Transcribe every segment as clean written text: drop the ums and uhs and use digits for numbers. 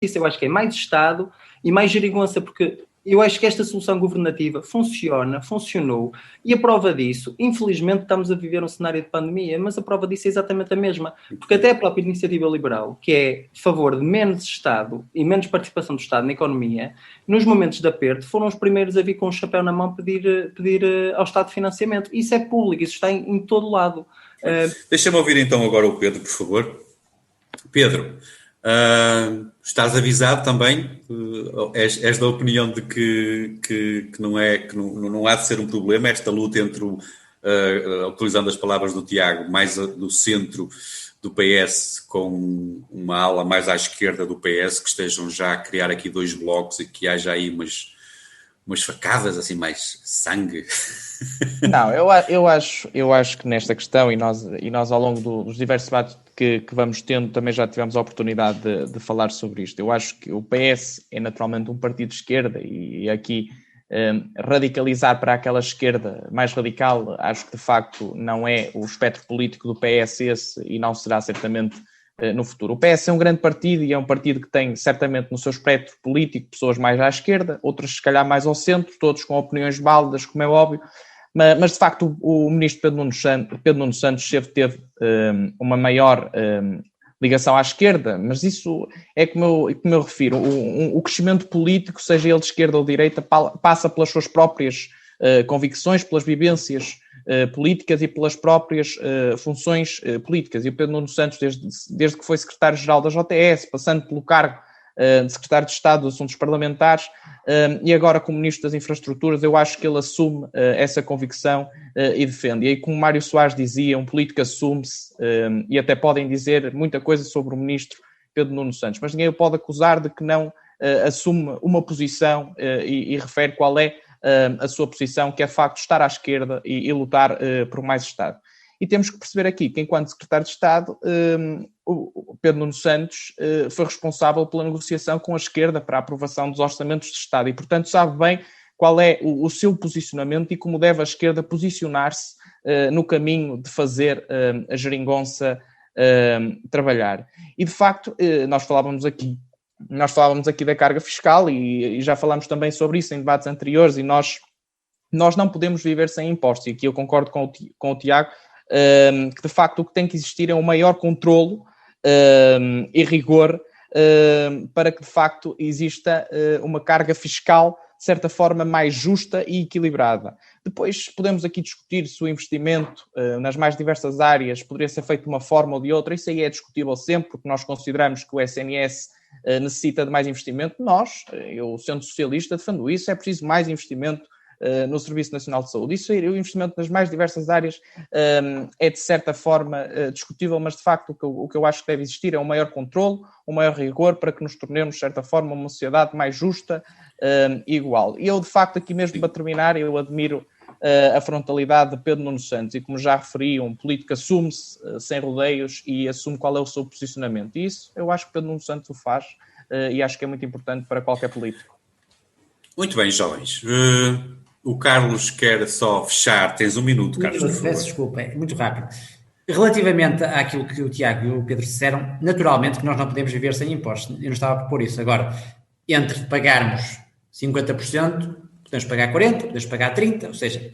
isso eu acho que é mais Estado e mais geringonça, porque eu acho que esta solução governativa funcionou, e a prova disso, infelizmente estamos a viver um cenário de pandemia, mas a prova disso é exatamente a mesma, porque até a própria iniciativa liberal, que é a favor de menos Estado e menos participação do Estado na economia, nos momentos de aperto foram os primeiros a vir com o chapéu na mão pedir ao Estado financiamento. Isso é público, isso está em todo lado. Deixa-me ouvir então agora o Pedro, por favor. Pedro, estás avisado também? És da opinião de que não há de ser um problema esta luta entre, utilizando as palavras do Tiago, mais no centro do PS com uma ala mais à esquerda do PS, que estejam já a criar aqui dois blocos e que haja aí umas facadas, assim, mais sangue? Não, eu acho que nesta questão, e nós ao longo dos diversos debates que vamos tendo, também já tivemos a oportunidade de falar sobre isto. Eu acho que o PS é naturalmente um partido de esquerda, e aqui radicalizar para aquela esquerda mais radical, acho que de facto não é o espectro político do PS esse, e não será certamente no futuro. O PS é um grande partido, e é um partido que tem certamente no seu espectro político pessoas mais à esquerda, outras se calhar mais ao centro, todos com opiniões válidas, como é óbvio. Mas de facto o ministro Pedro Nuno Santos teve uma maior ligação à esquerda, mas isso é como eu refiro, o crescimento político, seja ele de esquerda ou de direita, passa pelas suas próprias convicções, pelas vivências políticas e pelas próprias funções políticas. E o Pedro Nuno Santos, desde que foi secretário-geral da JTS, passando pelo cargo de secretário de Estado dos Assuntos Parlamentares, e agora como Ministro das Infraestruturas, eu acho que ele assume essa convicção e defende. E aí, como Mário Soares dizia, um político assume-se, e até podem dizer muita coisa sobre o Ministro Pedro Nuno Santos, mas ninguém o pode acusar de que não assume uma posição e refere qual é a sua posição, que é de facto estar à esquerda e lutar por mais Estado. E temos que perceber aqui que, enquanto secretário de Estado, o Pedro Nuno Santos foi responsável pela negociação com a esquerda para a aprovação dos orçamentos de Estado, e, portanto, sabe bem qual é o seu posicionamento e como deve a esquerda posicionar-se no caminho de fazer a geringonça trabalhar. E, de facto, nós falávamos aqui da carga fiscal, e já falámos também sobre isso em debates anteriores, e nós não podemos viver sem impostos, e aqui eu concordo com o Tiago, que de facto o que tem que existir é um maior controlo e rigor para que de facto exista uma carga fiscal de certa forma mais justa e equilibrada. Depois podemos aqui discutir se o investimento nas mais diversas áreas poderia ser feito de uma forma ou de outra. Isso aí é discutível sempre, porque nós consideramos que o SNS necessita de mais investimento. Eu sendo socialista, defendo isso. É preciso mais investimento no Serviço Nacional de Saúde. Isso, o investimento nas mais diversas áreas é de certa forma discutível, mas de facto o que eu acho que deve existir é um maior controle, um maior rigor, para que nos tornemos, de certa forma, uma sociedade mais justa e igual. E eu, de facto, aqui mesmo para terminar, eu admiro a frontalidade de Pedro Nuno Santos, e como já referi, um político assume-se sem rodeios e assume qual é o seu posicionamento. E isso eu acho que Pedro Nuno Santos o faz, e acho que é muito importante para qualquer político. Muito bem, jovens. O Carlos quer só fechar. Tens um minuto, Carlos. Peço desculpa, é muito rápido. Relativamente àquilo que o Tiago e o Pedro disseram, naturalmente que nós não podemos viver sem impostos. Eu não estava a propor isso. Agora, entre pagarmos 50%, podemos pagar 40%, podemos pagar 30%, ou seja,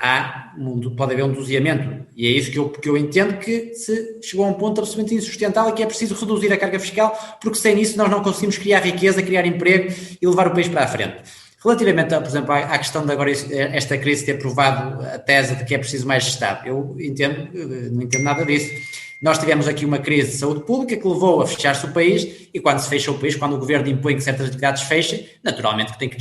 pode haver um doseamento. E é isso que eu entendo, que se chegou a um ponto absolutamente insustentável, que é preciso reduzir a carga fiscal, porque sem isso nós não conseguimos criar riqueza, criar emprego e levar o país para a frente. Relativamente, por exemplo, à questão de agora esta crise ter provado a tese de que é preciso mais Estado, eu não entendo nada disso. Nós tivemos aqui uma crise de saúde pública que levou a fechar-se o país, e quando se fecha o país, quando o governo impõe que certas atividades fechem, naturalmente que tem que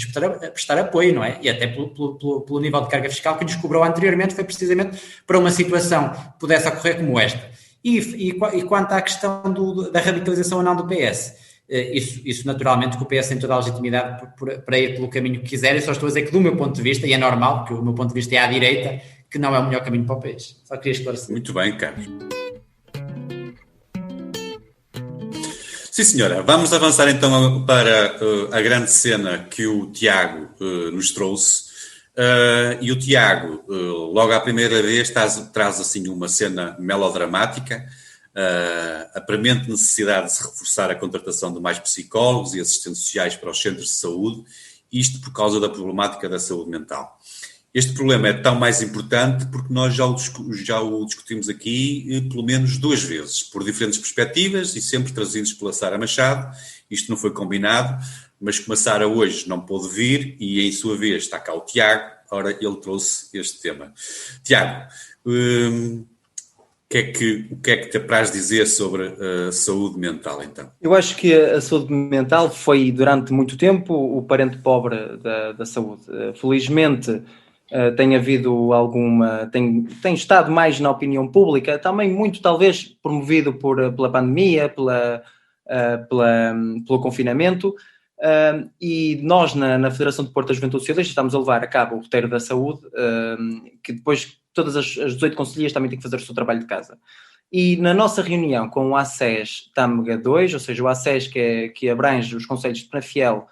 prestar apoio, não é? E até pelo nível de carga fiscal que nos cobrou anteriormente, foi precisamente para uma situação que pudesse ocorrer como esta. E quanto à questão da radicalização ou não do PS, isso naturalmente que o PS tem toda a legitimidade para ir pelo caminho que quiser. Eu só estou a dizer que, do meu ponto de vista, e é normal, porque o meu ponto de vista é à direita, que não é o melhor caminho para o país. Só queria esclarecer. Muito bem, Carlos. Sim, senhora. Vamos avançar então para a grande cena que o Tiago nos trouxe. E o Tiago, logo à primeira vez, traz assim uma cena melodramática. a premente necessidade de se reforçar a contratação de mais psicólogos e assistentes sociais para os centros de saúde, isto por causa da problemática da saúde mental. Este problema é tão mais importante porque nós já o discutimos aqui pelo menos 2 vezes, por diferentes perspectivas e sempre trazidos pela Sara Machado. Isto não foi combinado, mas como a Sara hoje não pôde vir e em sua vez está cá o Tiago, ora ele trouxe este tema. Tiago, o que é que te apraz dizer sobre a saúde mental, então? Eu acho que a saúde mental foi, durante muito tempo, o parente pobre da saúde. Felizmente, tem havido tem estado mais na opinião pública, também muito, talvez, promovido pela pandemia, pelo confinamento, e nós, na Federação de Desporto da Juventude Socialista, estamos a levar a cabo o roteiro da saúde, que depois todas as 18 conselheiras também têm que fazer o seu trabalho de casa. E na nossa reunião com o ACES Tâmega 2, ou seja, o ACES que abrange os concelhos de Penafiel,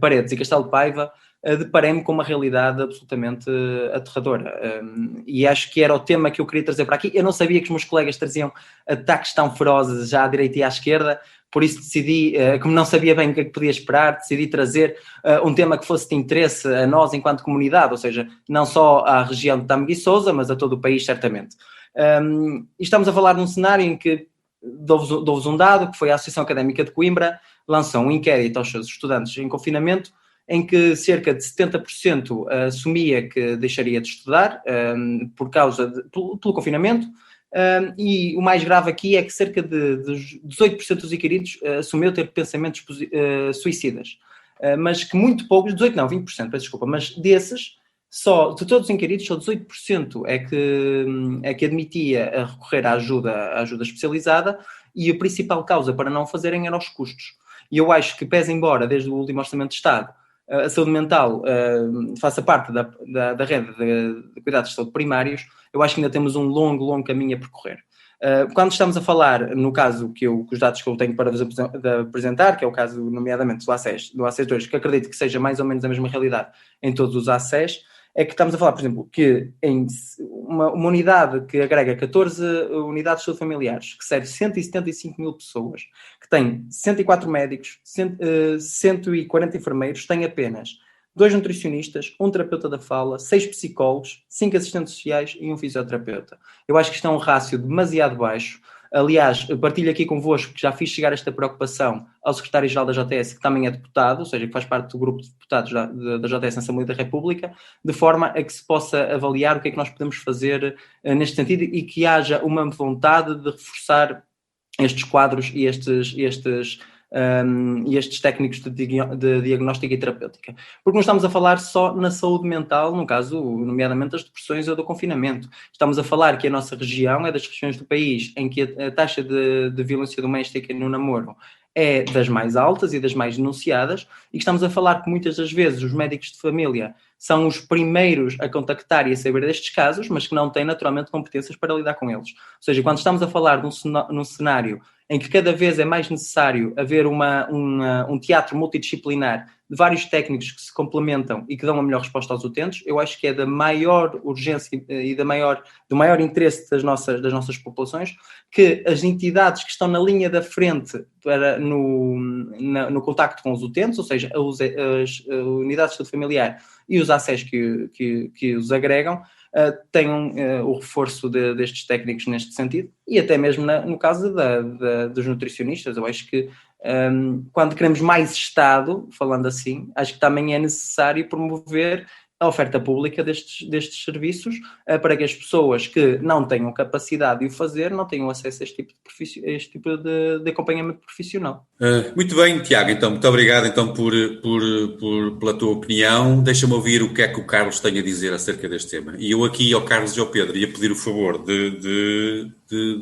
Paredes e Castelo de Paiva, deparei-me com uma realidade absolutamente aterradora. E acho que era o tema que eu queria trazer para aqui. Eu não sabia que os meus colegas traziam ataques tão ferozes já à direita e à esquerda, por isso decidi, como não sabia bem o que é que podia esperar, decidi trazer um tema que fosse de interesse a nós enquanto comunidade, ou seja, não só à região de Tâmega e Sousa, mas a todo o país, certamente. E estamos a falar de um cenário em que dou-vos um dado, que foi a Associação Académica de Coimbra, lançou um inquérito aos seus estudantes em confinamento, em que cerca de 70% assumia que deixaria de estudar pelo confinamento, e o mais grave aqui é que cerca de 18% dos inquiridos assumiu ter pensamentos suicidas, mas que muito poucos, 18 não, 20%, peço desculpa, mas desses, só de todos os inquiridos, só 18% é que admitia a recorrer à ajuda especializada, e a principal causa para não fazerem eram os custos. E eu acho que, pese embora, desde o último Orçamento de Estado, a saúde mental faça parte da rede de cuidados de saúde primários, eu acho que ainda temos um longo caminho a percorrer. Quando estamos a falar, no caso que os dados que eu tenho para vos apresentar, que é o caso, nomeadamente, do ACES 2, que acredito que seja mais ou menos a mesma realidade em todos os ACES, é que estamos a falar, por exemplo, que em uma unidade que agrega 14 unidades de saúde familiares, que serve 175 mil pessoas, que tem 104 médicos, 140 enfermeiros, tem apenas 2 nutricionistas, 1 terapeuta da fala, 6 psicólogos, 5 assistentes sociais e 1 fisioterapeuta. Eu acho que isto é um rácio demasiado baixo. Aliás, partilho aqui convosco que já fiz chegar esta preocupação ao secretário-geral da JTS, que também é deputado, ou seja, que faz parte do grupo de deputados da JTS na Assembleia da República, de forma a que se possa avaliar o que é que nós podemos fazer neste sentido e que haja uma vontade de reforçar estes quadros e estes técnicos de diagnóstica e terapêutica. Porque não estamos a falar só na saúde mental, no caso, nomeadamente das depressões ou do confinamento. Estamos a falar que a nossa região é das regiões do país em que a taxa de violência doméstica no namoro é das mais altas e das mais denunciadas, e que estamos a falar que muitas das vezes os médicos de família são os primeiros a contactar e a saber destes casos, mas que não têm naturalmente competências para lidar com eles. Ou seja, quando estamos a falar num cenário em que cada vez é mais necessário haver um teatro multidisciplinar de vários técnicos que se complementam e que dão a melhor resposta aos utentes, eu acho que é da maior urgência e do maior interesse das nossas populações que as entidades que estão na linha da frente no contacto com os utentes, ou seja, as unidades de saúde familiar e os ACES que os agregam, tenham o reforço destes técnicos neste sentido, e até mesmo no caso dos nutricionistas. Eu acho que quando queremos mais Estado, falando assim, acho que também é necessário promover a oferta pública destes serviços para que as pessoas que não tenham capacidade de o fazer não tenham acesso a este tipo de acompanhamento profissional. Muito bem, Tiago, então, muito obrigado então, pela tua opinião. Deixa-me ouvir o que é que o Carlos tem a dizer acerca deste tema. E eu aqui, ao Carlos e ao Pedro, ia pedir o favor de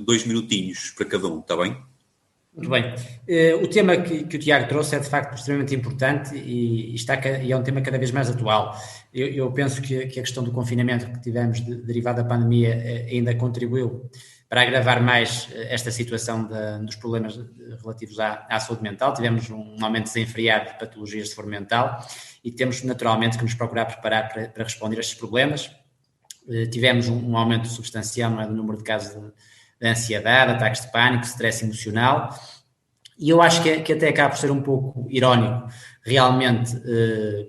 2 minutinhos para cada um, está bem? Muito bem. O tema que o Tiago trouxe é de facto extremamente importante e é um tema cada vez mais atual. Eu penso que a questão do confinamento que tivemos derivado da pandemia ainda contribuiu para agravar mais esta situação dos problemas relativos à saúde mental. Tivemos um aumento desenfreado de patologias de foro mental e temos naturalmente que nos procurar preparar para responder a estes problemas. Tivemos um aumento substancial do número de casos ansiedade, ataques de pânico, stress emocional. E eu acho que até acaba por ser um pouco irónico, realmente,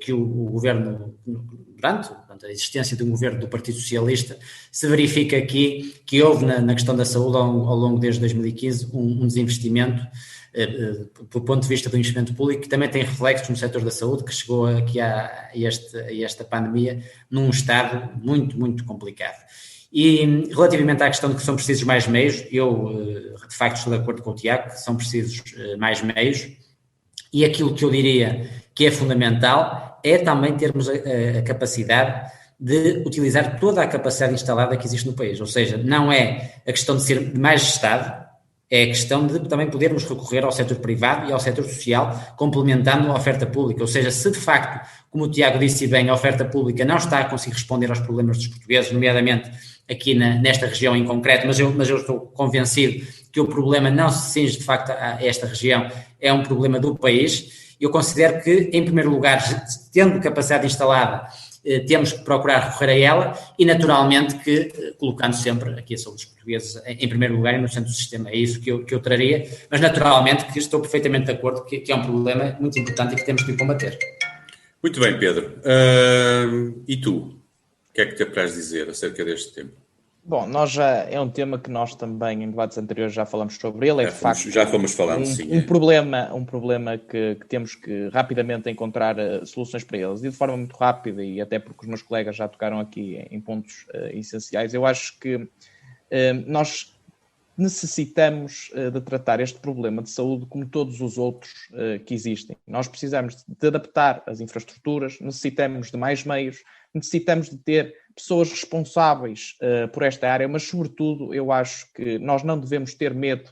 que o governo, durante a existência de um governo do Partido Socialista, se verifica aqui que houve na questão da saúde, ao longo desde 2015, um desinvestimento, do ponto de vista do investimento público, que também tem reflexos no setor da saúde, que chegou aqui a esta pandemia num estado muito, muito complicado. E relativamente à questão de que são precisos mais meios, eu de facto estou de acordo com o Tiago, que são precisos mais meios, e aquilo que eu diria que é fundamental é também termos a capacidade de utilizar toda a capacidade instalada que existe no país, ou seja, não é a questão de ser mais Estado, é a questão de também podermos recorrer ao setor privado e ao setor social, complementando a oferta pública. Ou seja, se de facto, como o Tiago disse bem, a oferta pública não está a conseguir responder aos problemas dos portugueses, nomeadamente aqui nesta região em concreto, mas eu estou convencido que o problema não se cinge de facto a esta região, é um problema do país. Eu considero que, em primeiro lugar, tendo capacidade instalada, temos que procurar recorrer a ela e, naturalmente, que colocando sempre aqui a saúde dos portugueses em primeiro lugar e no centro do sistema. É isso que eu traria, mas naturalmente que estou perfeitamente de acordo que é um problema muito importante e que temos que combater. Muito bem, Pedro. E tu? O que é que te apraz dizer acerca deste tema? Bom, é um tema que nós também, em debates anteriores, já falamos sobre ele. Já fomos falando, sim. Um problema que temos que rapidamente encontrar soluções para eles. E de forma muito rápida, e até porque os meus colegas já tocaram aqui em pontos essenciais, eu acho que nós necessitamos de tratar este problema de saúde como todos os outros que existem. Nós precisamos de adaptar as infraestruturas, necessitamos de mais meios, necessitamos de ter pessoas responsáveis por esta área, mas, sobretudo, eu acho que nós não devemos ter medo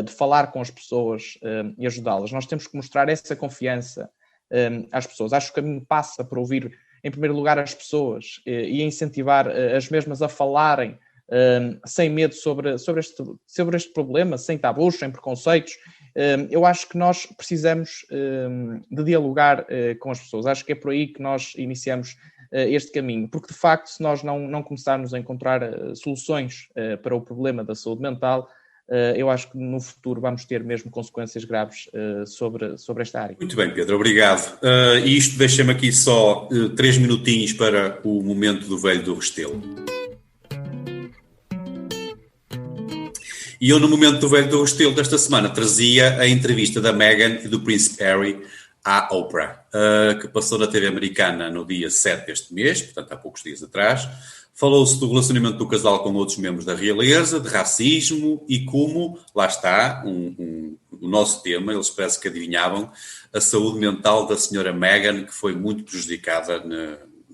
de falar com as pessoas e ajudá-las. Nós temos que mostrar essa confiança às pessoas. Acho que o caminho passa por ouvir, em primeiro lugar, as pessoas e incentivar as mesmas a falarem sem medo sobre este problema, sem tabus, sem preconceitos. Eu acho que nós precisamos de dialogar com as pessoas. Acho que é por aí que nós iniciamos este caminho, porque de facto, se nós não começarmos a encontrar soluções para o problema da saúde mental, eu acho que no futuro vamos ter mesmo consequências graves sobre esta área. Muito bem, Pedro, obrigado. E isto deixa-me aqui só 3 minutinhos para o momento do Velho do Restelo. E eu, no momento do Velho do Restelo desta semana, trazia a entrevista da Meghan e do Príncipe Harry à Oprah, que passou na TV americana no dia 7 deste mês, portanto há poucos dias atrás. Falou-se do relacionamento do casal com outros membros da realeza, de racismo e como, lá está, o nosso tema, eles parece que adivinhavam, a saúde mental da senhora Meghan, que foi muito prejudicada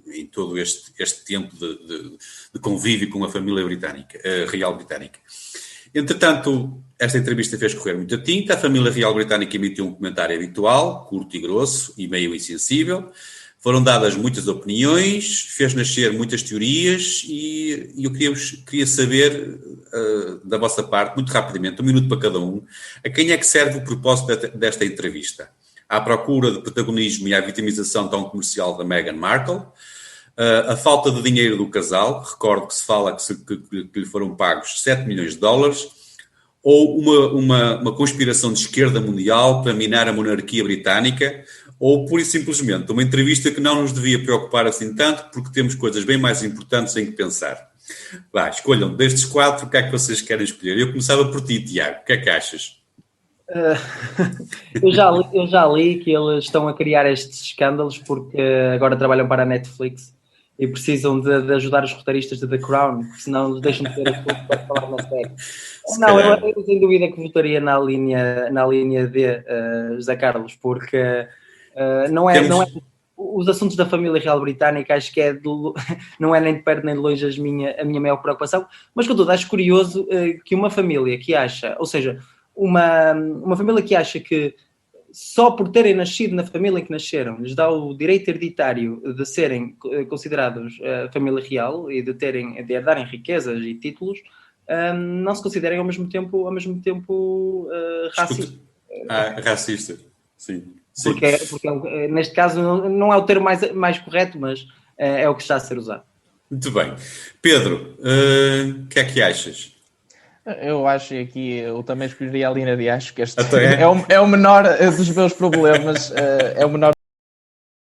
em todo este tempo de convívio com a família britânica, real britânica. Entretanto, esta entrevista fez correr muita tinta, a família real britânica emitiu um comentário habitual, curto e grosso e meio insensível. Foram dadas muitas opiniões, fez nascer muitas teorias e eu queria saber da vossa parte, muito rapidamente, 1 minuto para cada um, a quem é que serve o propósito desta entrevista? À procura de protagonismo e à vitimização tão comercial da Meghan Markle, a falta de dinheiro do casal, recordo que se fala que lhe foram pagos 7 milhões de dólares, ou uma conspiração de esquerda mundial para minar a monarquia britânica, ou pura e simplesmente uma entrevista que não nos devia preocupar assim tanto, porque temos coisas bem mais importantes em que pensar. Vá, escolham destes 4, o que é que vocês querem escolher? Eu começava por ti, Tiago, o que é que achas? Eu já li que eles estão a criar estes escândalos porque agora trabalham para a Netflix e precisam de ajudar os roteiristas de The Crown, senão eles deixam de ter a culpa para falar na série. Não, eu sem dúvida que votaria na linha de José Carlos, porque não é os assuntos da família real britânica, acho que não é nem de perto nem de longe a minha maior preocupação, mas contudo, acho curioso que uma família que acha, ou seja, uma família que acha que só por terem nascido na família em que nasceram, lhes dá o direito hereditário de serem considerados família real e de herdarem riquezas e títulos, não se considerem ao mesmo tempo racista. Racista, sim. Porque neste caso não é o termo mais correto, mas é o que está a ser usado. Muito bem. Pedro, o que é que achas? Eu acho aqui, eu também escolheria a linha de acho que este Até é o menor dos meus problemas, é o menor